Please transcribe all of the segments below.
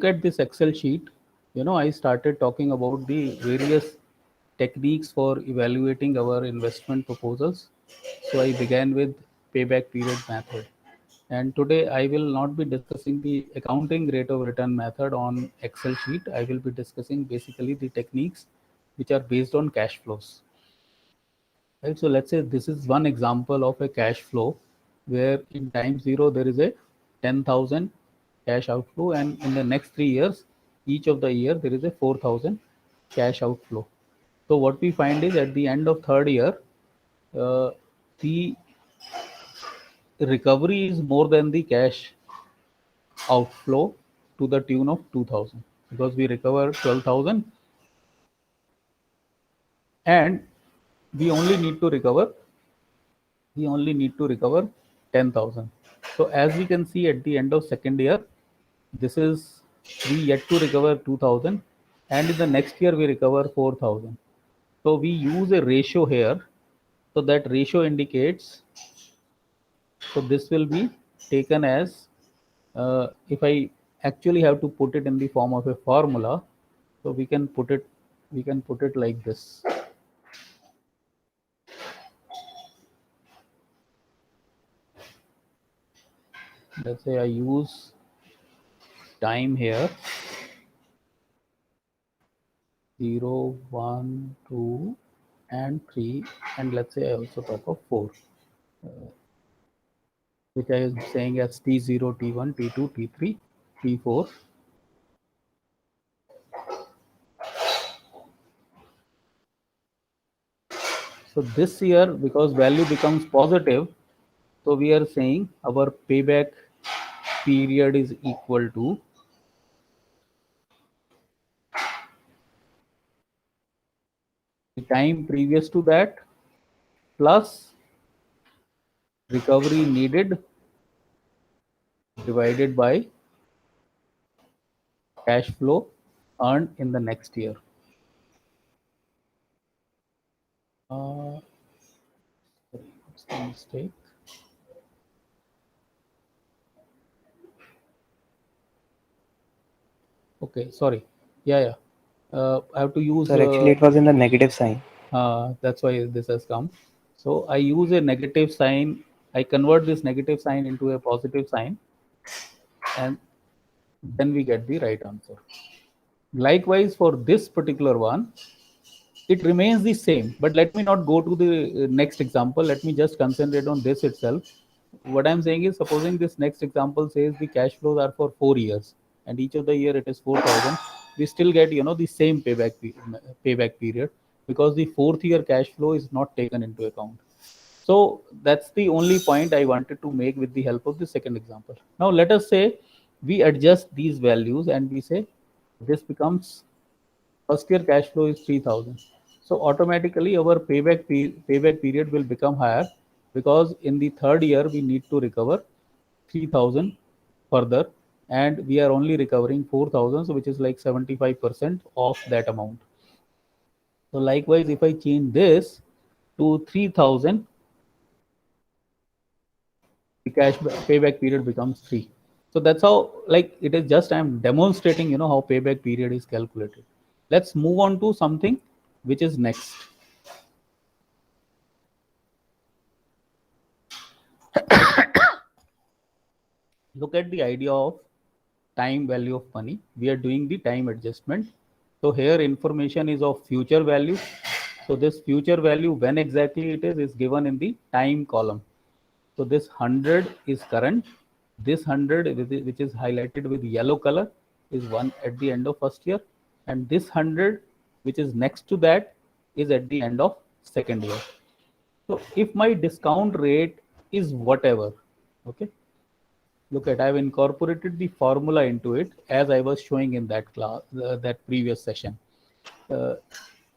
at this Excel sheet, I started talking about the various techniques for evaluating our investment proposals. So I began with payback period method. And today I will not be discussing the accounting rate of return method on Excel sheet. I will be discussing basically the techniques which are based on cash flows. Right? So let's say this is one example of a cash flow where in time zero there is a 10,000 cash outflow, and in the next 3 years, each of the year there is a 4,000 cash outflow. So what we find is at the end of third year, the recovery is more than the cash outflow to the tune of 2,000, because we recover 12,000 and we only need to recover we only need to recover 10,000. So as we can see at the end of second year, this is we yet to recover 2,000, and in the next year we recover 4,000. So we use a ratio here. So that ratio indicates, so this will be taken as, if I actually have to put it in the form of a formula, so we can put it like this. Let's say I use time here 0, 1, 2, and 3, and let's say I also talk of 4, which I am saying as T0, T1, T2, T3, T4. So this year, because value becomes positive, so we are saying our payback period is equal to the time previous to that plus recovery needed divided by cash flow earned in the next year. Sorry, what's the mistake? Okay, sorry. Yeah. I have to use. Sir, actually it was in the negative sign. That's why this has come. So I use a negative sign. I convert this negative sign into a positive sign, and then we get the right answer. Likewise, for this particular one, it remains the same. But let me not go to the next example. Let me just concentrate on this itself. What I'm saying is, supposing this next example says the cash flows are for 4 years, and each of the year it is 4,000, we still get the same payback period, because the fourth year cash flow is not taken into account. So that's the only point I wanted to make with the help of the second example. Now let us say we adjust these values and we say this becomes, first year cash flow is 3,000. So automatically our payback period will become higher, because in the third year we need to recover 3,000 further, and we are only recovering 4,000, so which is like 75% of that amount. So likewise, if I change this to 3,000, the cash payback period becomes 3. So that's how, like, it is just I'm demonstrating how payback period is calculated. Let's move on to something which is next. Look at the idea of time value of money. We are doing the time adjustment. So here information is of future value. So this future value, when exactly it is given in the time column. So this 100 is current. This 100, which is highlighted with yellow color, is one at the end of first year, and this 100, which is next to that, is at the end of second year. So if my discount rate is whatever, okay, look at, I've incorporated the formula into it as I was showing in that class, that previous session. Uh,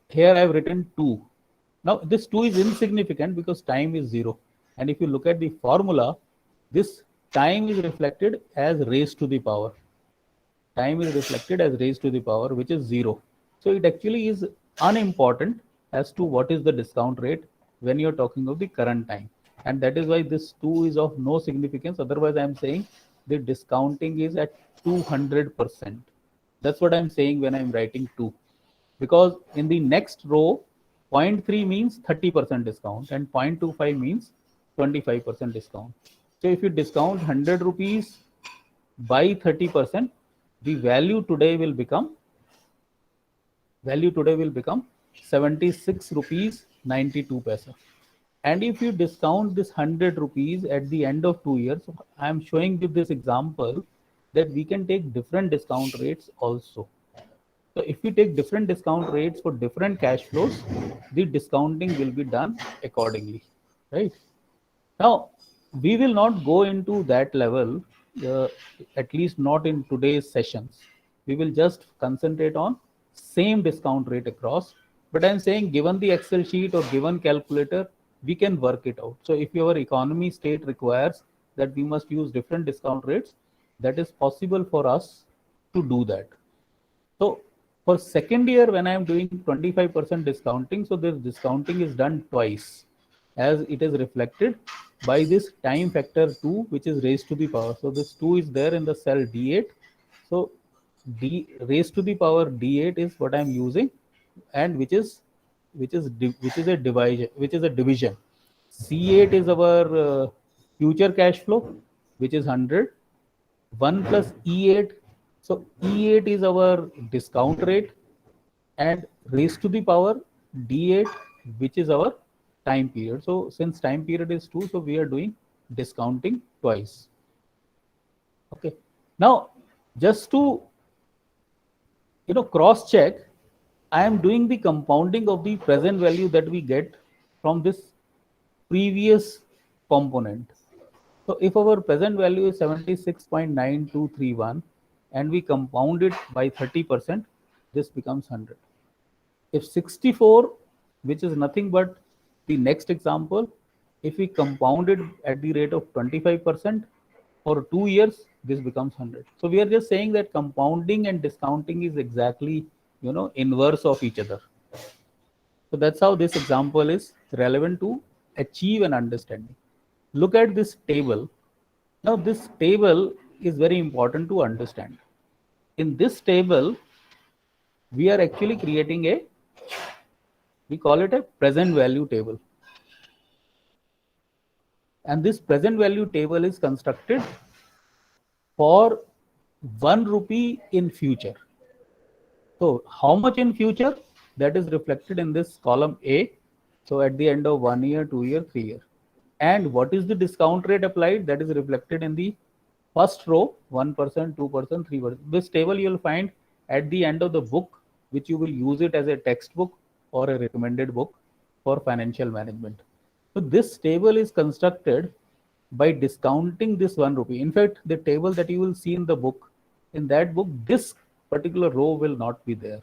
Here I've written 2. Now this 2 is insignificant because time is 0. And if you look at the formula, this time is reflected as raised to the power. Time is reflected as raised to the power, which is 0. So it actually is unimportant as to what is the discount rate when you're talking of the current time. And that is why this 2 is of no significance. Otherwise, I'm saying the discounting is at 200%. That's what I'm saying when I'm writing 2. Because in the next row, 0.3 means 30% discount and 0.25 means 25% discount. So if you discount 100 rupees by 30%, the value today will become 76 rupees 92 paisa. And if you discount this 100 rupees at the end of 2 years, I am showing you this example that we can take different discount rates also. So if we take different discount rates for different cash flows, the discounting will be done accordingly, right? Now, we will not go into that level, at least not in today's sessions. We will just concentrate on same discount rate across. But I'm saying, given the Excel sheet or given calculator, we can work it out. So if your economy state requires that we must use different discount rates, that is possible for us to do that. So for second year, when I am doing 25% discounting, so this discounting is done twice, as it is reflected by this time factor 2, which is raised to the power. So this 2 is there in the cell D8. So D raised to the power D8 is what I am using, and which is a division. C8 is our future cash flow, which is 100. 1 plus E8. So E8 is our discount rate, and raised to the power D8, which is our time period. So since time period is 2, so we are doing discounting twice. Okay. Now, just to cross check, I am doing the compounding of the present value that we get from this previous component. So if our present value is 76.9231 and we compound it by 30%, this becomes 100. If 64, which is nothing but the next example, if we compound it at the rate of 25% for 2 years, this becomes 100. So we are just saying that compounding and discounting is exactly, inverse of each other. So that's how this example is relevant to achieve an understanding. Look at this table. Now this table is very important to understand. In this table, we are actually creating we call it a present value table. And this present value table is constructed for 1 rupee in future. So how much in future? That is reflected in this column A. So at the end of 1 year, 2 year, 3 year. And what is the discount rate applied? That is reflected in the first row, 1%, 2%, 3%. This table you will find at the end of the book, which you will use it as a textbook or a recommended book for financial management. So this table is constructed by discounting this 1 rupee. In fact, the table that you will see in the book, in that book, this particular row will not be there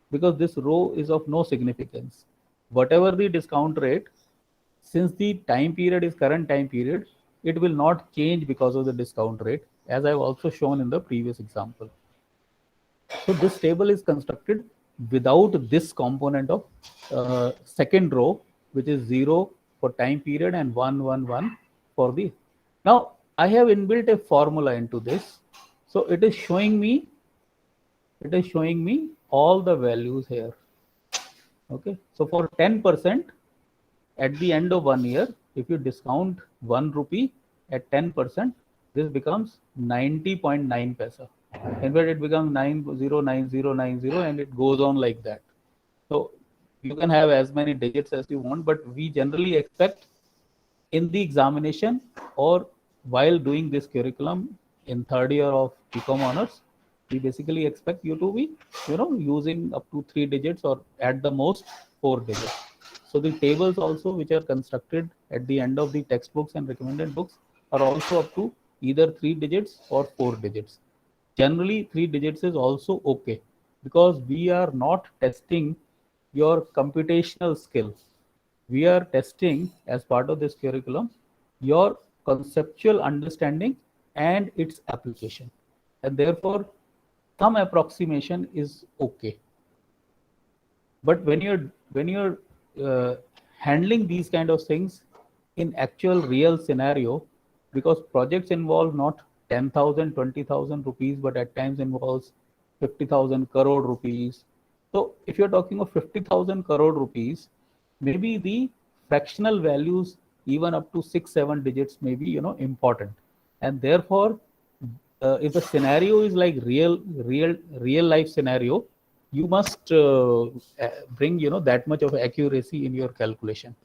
because this row is of no significance. Whatever the discount rate, since the time period is current time period, it will not change because of the discount rate, as I've also shown in the previous example. So this table is constructed without this component of second row, which is 0 for time period and 1, 1, 1 for the. Now I have inbuilt a formula into this. So it is showing me all the values here. Okay. So for 10%, at the end of 1 year, if you discount 1 rupee at 10%, this becomes 90.9 paisa. In fact, it becomes 909090 and it goes on like that. So you can have as many digits as you want, but we generally expect in the examination or while doing this curriculum in third year of BCom honors, we basically expect you to be, using up to 3 digits or at the most 4 digits. So the tables also, which are constructed at the end of the textbooks and recommended books, are also up to either 3 digits or 4 digits. Generally, 3 digits is also okay because we are not testing your computational skills. We are testing, as part of this curriculum, your conceptual understanding and its application. And therefore, some approximation is okay. But when you're handling these kind of things in actual real scenario, because projects involve not 10,000, 20,000 rupees, but at times involves 50,000 crore rupees. So if you're talking of 50,000 crore rupees, maybe the fractional values even up to 6-7 digits may be important, and therefore if the scenario is like real life scenario, you must bring that much of accuracy in your calculation.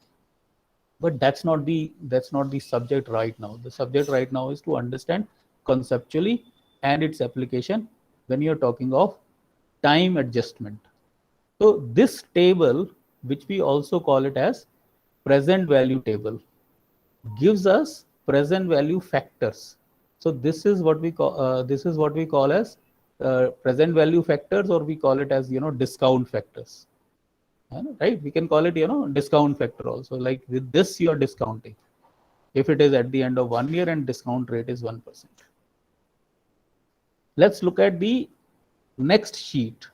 But that's not the subject right now. The subject right now is to understand conceptually and its application when you're talking of time adjustment. So this table, which we also call it as present value table, gives us present value factors. So this is what we call as present value factors, or we call it as discount factors. Right? We can call it discount factor also. Like with this, you are discounting if it is at the end of 1 year and discount rate is 1%. Let's look at the next sheet.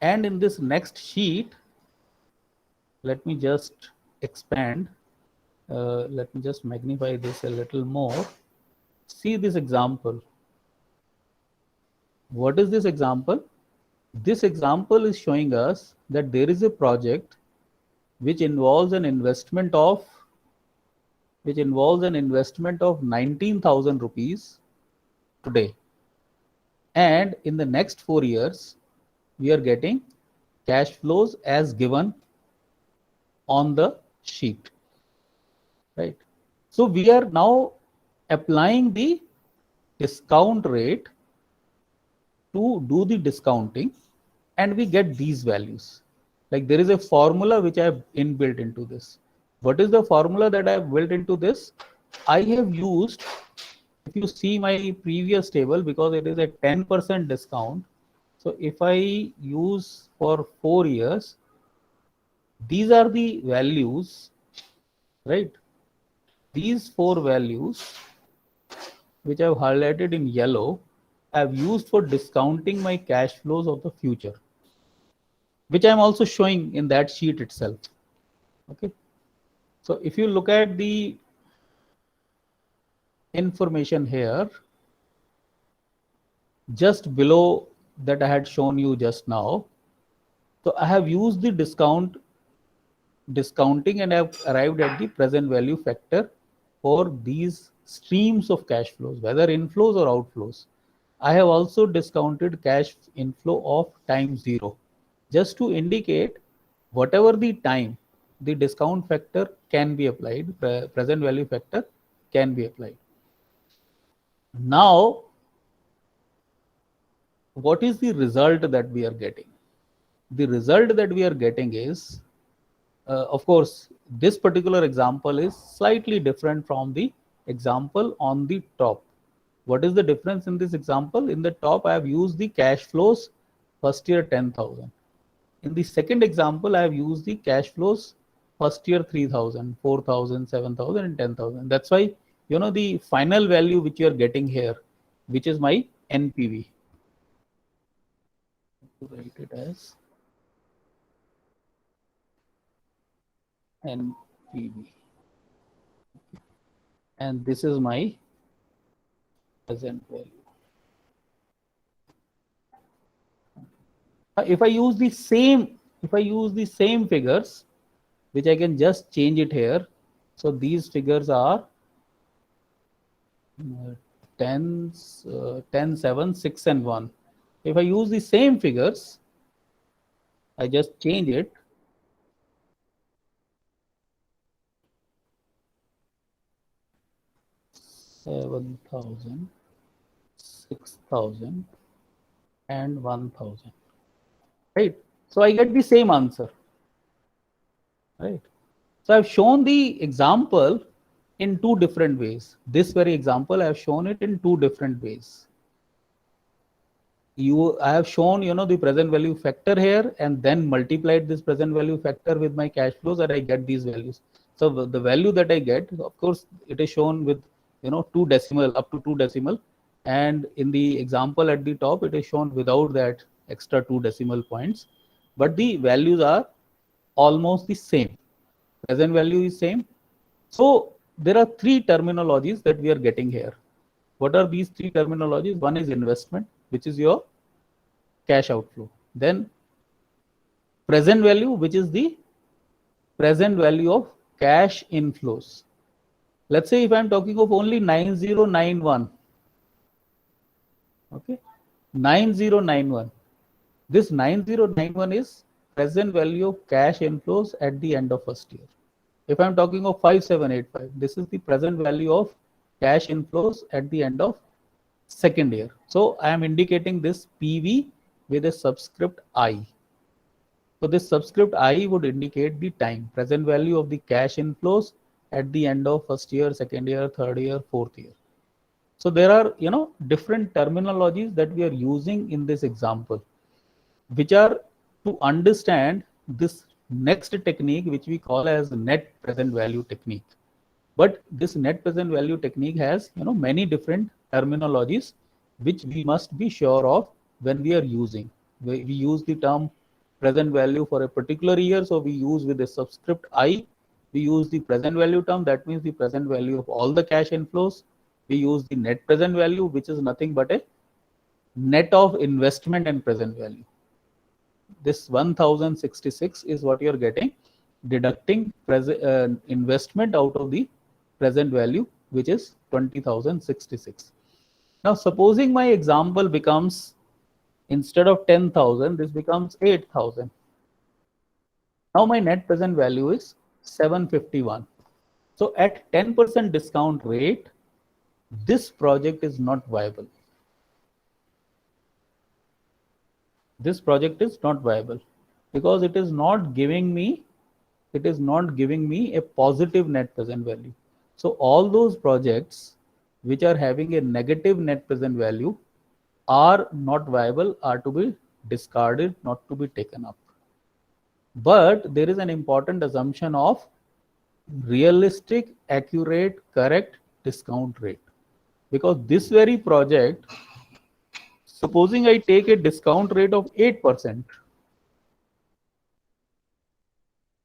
And in this next sheet, let me just expand. Let me just magnify this a little more. See this example. What is this example? This example is showing us that there is a project which involves an investment of 19,000 rupees today. And in the next 4 years, we are getting cash flows as given on the sheet, right? So we are now applying the discount rate to do the discounting, and we get these values. Like there is a formula which I have inbuilt into this. What is the formula that I have built into this? I have used, if you see my previous table, because it is a 10% discount. So if I use for 4 years, these are the values, right? These 4 values, which I have highlighted in yellow, I have used for discounting my cash flows of the future, which I'm also showing in that sheet itself. Okay. So if you look at the information here, just below that I had shown you just now. So I have used the discounting and I have arrived at the present value factor for these streams of cash flows, whether inflows or outflows. I have also discounted cash inflow of time 0, just to indicate whatever the time, the discount factor can be applied, present value factor can be applied. Now, what is the result that we are getting? The result that we are getting is, of course, this particular example is slightly different from the example on the top. What is the difference in this example? In the top, I have used the cash flows first year 10,000. In the second example, I have used the cash flows first year 3,000, 4,000, 7,000, and 10,000. That's why, the final value which you are getting here, which is my NPV. Write it as NPV. And this is my present value. If I use the same figures, which I can just change it here. So these figures are 10, 7, 6, and 1. If I use the same figures, I just change it. $7,000, 6,000, and 1,000. Right? So I get the same answer. Right? So I've shown the example in 2 different ways. This very example, I have shown it in 2 different ways. I have shown, the present value factor here, and then multiplied this present value factor with my cash flows, and I get these values. So the value that I get, of course, it is shown with, 2 decimal, up to 2 decimal. And in the example at the top, it is shown without that extra 2 decimal points. But the values are almost the same. Present value is same. So there are 3 terminologies that we are getting here. What are these 3 terminologies? One is investment, which is your cash outflow. Then present value, which is the present value of cash inflows. Let's say if I'm talking of only 9091, okay, 9091. This 9091 is present value of cash inflows at the end of first year. If I'm talking of 5785, this is the present value of cash inflows at the end of second year. So I am indicating this PV with a subscript I. So this subscript I would indicate the time, present value of the cash inflows at the end of first year, second year, third year, fourth year. So there are, different terminologies that we are using in this example, which are to understand this next technique, which we call as net present value technique. But this net present value technique has, many different terminologies, which we must be sure of when we are using. We use the term present value for a particular year, so we use with a subscript I. We use the present value term, that means the present value of all the cash inflows. We use the net present value, which is nothing but a net of investment and present value. This 1066 is what you're getting, deducting investment out of the present value, which is 20,066. Now, supposing my example becomes, instead of 10,000, this becomes 8,000. Now my net present value is 751. So at 10% discount rate, this project is not viable. This project is not viable because it is not giving me a positive net present value. So all those projects which are having a negative net present value are not viable, are to be discarded, not to be taken up. But there is an important assumption of realistic, accurate, correct discount rate, because this very project, supposing I take a discount rate of 8%,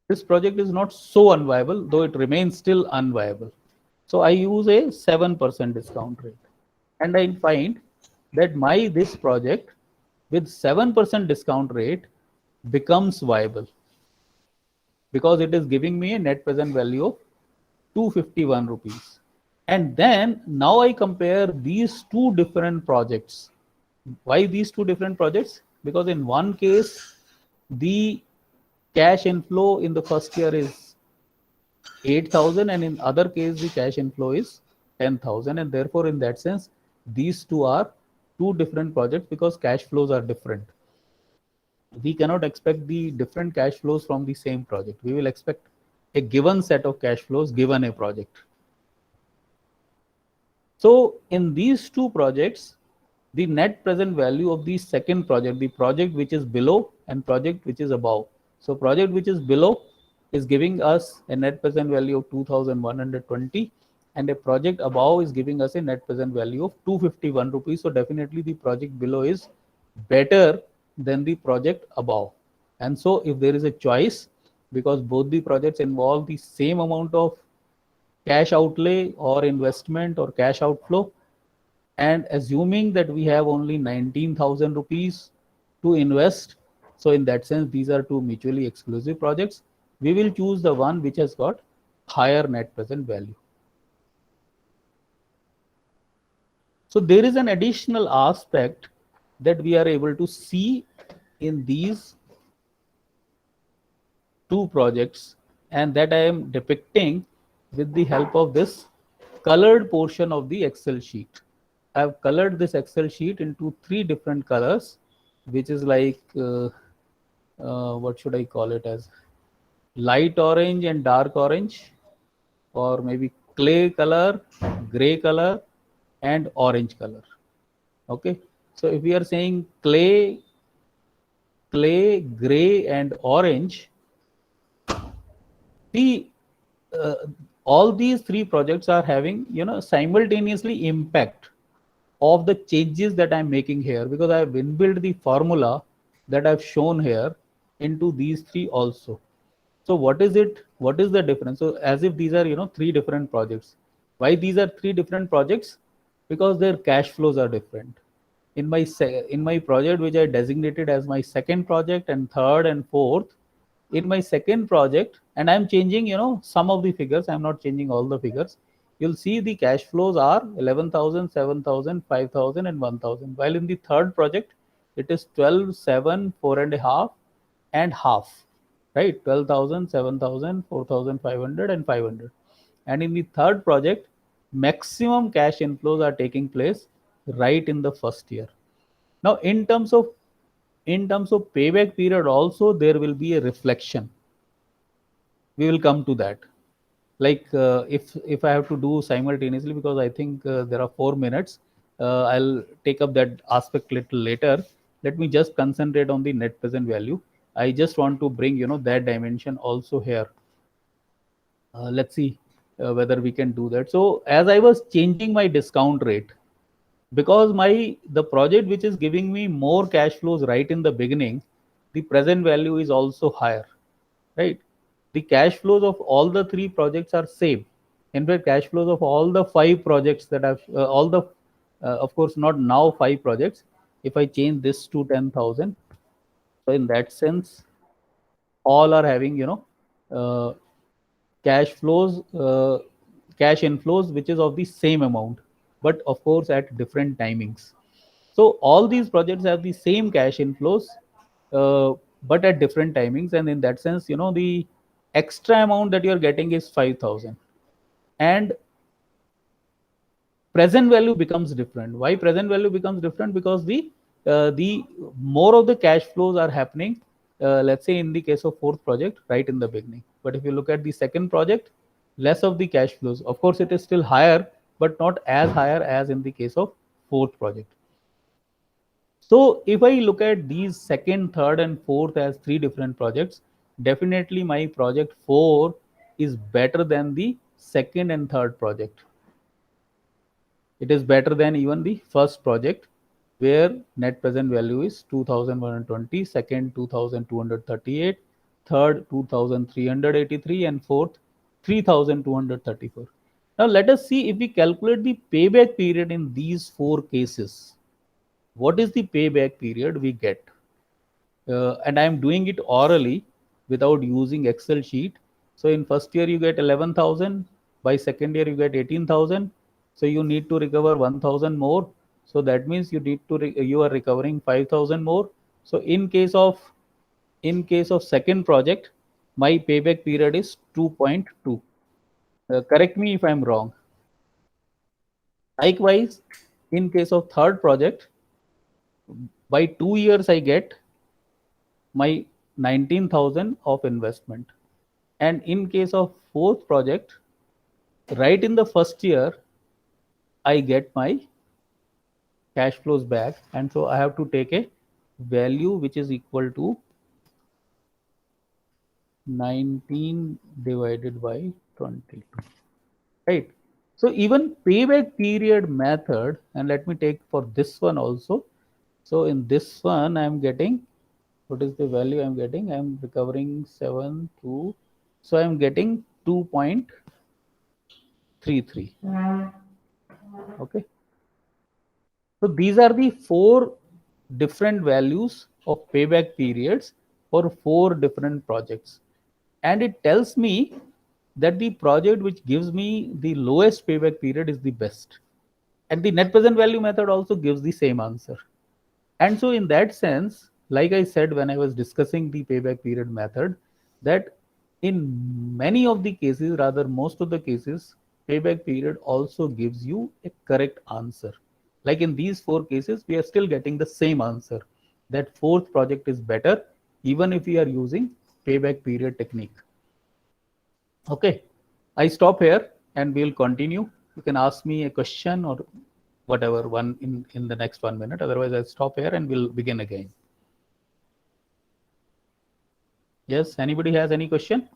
this project is not so unviable, though it remains still unviable. So I use a 7% discount rate, and I find that this project with 7% discount rate becomes viable because it is giving me a net present value of 251 rupees. And then now I compare these two different projects. Why these two different projects? Because in one case, the cash inflow in the first year is 8,000, and in other case, the cash inflow is 10,000. And therefore, in that sense, these two are two different projects because cash flows are different. We cannot expect the different cash flows from the same project. We will expect a given set of cash flows given a project. So in these two projects, the net present value of the second project, the project which is below and project which is above. So project which is below is giving us a net present value of 2,120, and a project above is giving us a net present value of 251 rupees. So definitely the project below is better than the project above. And so if there is a choice, because both the projects involve the same amount of cash outlay or investment or cash outflow, and assuming that we have only 19,000 rupees to invest, so in that sense these are two mutually exclusive projects, we will choose the one which has got higher net present value. So there is an additional aspect that we are able to see in these two projects, and that I am depicting with the help of this colored portion of the Excel sheet. I have colored this Excel sheet into three different colors, which is like, what should I call it as? Light orange and dark orange, or maybe clay color, gray color, and orange color. Okay. So if we are saying clay, gray, and orange, all these three projects are having, simultaneously impact of the changes that I'm making here, because I have inbuilt the formula that I've shown here into these three also. So what is it? What is the difference? So as if these are, three different projects. Why these are three different projects? Because their cash flows are different. in my project which I designated as my second project and third and fourth, in my second project, and I'm changing, some of the figures, I'm not changing all the figures. You'll see the cash flows are 11,000, 7,000, 5,000, and 1,000. While in the third project, it is 12, 7, 4.5, and half, right? 12,000, 7,000, 4,500, and 500. And in the third project, maximum cash inflows are taking place right in the first year. Now, in terms of payback period, also there will be a reflection. We will come to that. Like if I have to do simultaneously, because I think there are 4 minutes, I'll take up that aspect little later. Let me just concentrate on the net present value. I just want to bring that dimension also here. Let's see whether we can do that. So as I was changing my discount rate, because the project which is giving me more cash flows right in the beginning, the present value is also higher, right? The cash flows of all the three projects are same. In fact, cash flows of all the five projects that I've all the of course not now five projects. If I change this to 10,000, so in that sense, all are having uh, cash flows, cash inflows, which is of the same amount, but of course at different timings. So all these projects have the same cash inflows, but at different timings. And in that sense, the extra amount that you're getting is 5,000. And present value becomes different. Why present value becomes different? Because the more of the cash flows are happening, let's say in the case of fourth project, right in the beginning. But if you look at the second project, less of the cash flows. Of course, it is still higher, but not as higher as in the case of fourth project. So if I look at these second, third, and fourth as three different projects, definitely my project 4 is better than the second and third project. It is better than even the first project, where net present value is 2,120, second 2,238, third 2,383, and fourth 3,234. Now let us see if we calculate the payback period in these four cases. What is the payback period we get? And I am doing it orally without using Excel sheet. So in first year you get 11,000. By second year you get 18,000. So you need to recover 1,000 more. So that means you are recovering 5,000 more. So in case of second project, my payback period is 2.2. Correct me if I'm wrong. Likewise, in case of third project, by 2 years I get my 19,000 of investment. And in case of fourth project, right in the first year, I get my cash flows back. And so I have to take a value which is equal to 19 divided by 22, right? So even payback period method, and let me take for this one also. So in this one, I'm getting, what is the value I'm getting? I'm recovering 7, 2. So I'm getting 2.33. Okay. So these are the 4 different values of payback periods for 4 different projects. And it tells me that the project which gives me the lowest payback period is the best. And the net present value method also gives the same answer. And so in that sense, like I said when I was discussing the payback period method, that in many of the cases, rather most of the cases, payback period also gives you a correct answer. Like in these 4 cases, we are still getting the same answer, that fourth project is better, even if we are using payback period technique. Okay, I stop here and we'll continue. You can ask me a question or whatever one in the next 1 minute. Otherwise, I'll stop here and we'll begin again. Yes, anybody has any question?